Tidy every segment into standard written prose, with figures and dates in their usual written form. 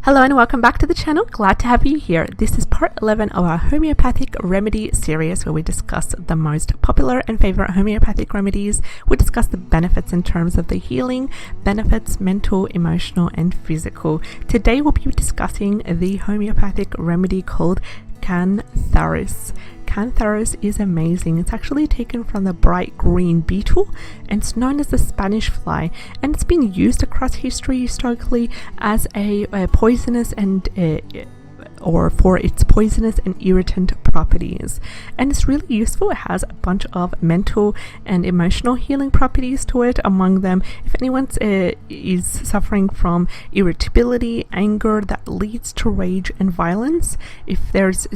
Hello and welcome back to the channel. Glad to have you here. This is part 11 of our homeopathic remedy series where we discuss the most popular and favorite homeopathic remedies. We discuss the benefits in terms of the healing benefits, mental, emotional and physical. Today we'll be discussing the homeopathic remedy called Cantharis. Cantharis is amazing. It's actually taken from the bright green beetle and it's known as the Spanish fly, and it's been used across history historically as a poisonous and or for its poisonous and irritant properties, and it's really useful. It has a bunch of mental and emotional healing properties to it. Among them, if anyone is suffering from irritability, anger that leads to rage and violence, if there's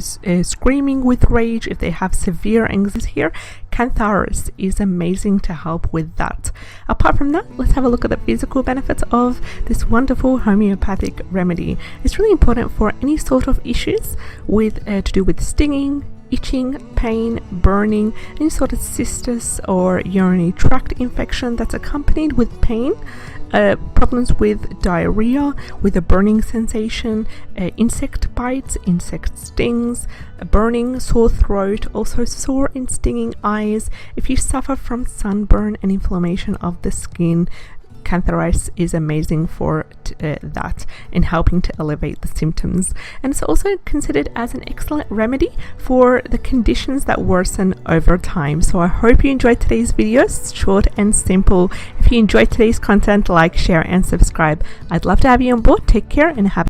screaming with rage, if they have severe anxiety here, Cantharis is amazing to help with that. Apart from that, let's have a look at the physical benefits of this wonderful homeopathic remedy. It's really important for any sort of issues with to do with stinging, itching, pain, burning, any sort of cystis or urinary tract infection that's accompanied with pain, problems with diarrhea, with a burning sensation, insect bites, insect stings, burning, sore throat, also sore and stinging eyes. If you suffer from sunburn and inflammation of the skin, Cantharis is amazing for that in helping to elevate the symptoms, and it's also considered as an excellent remedy for the conditions that worsen over time. So I hope you enjoyed today's video. It's short and simple. If you enjoyed today's content, like, share and subscribe. I'd love to have you on board. Take care and have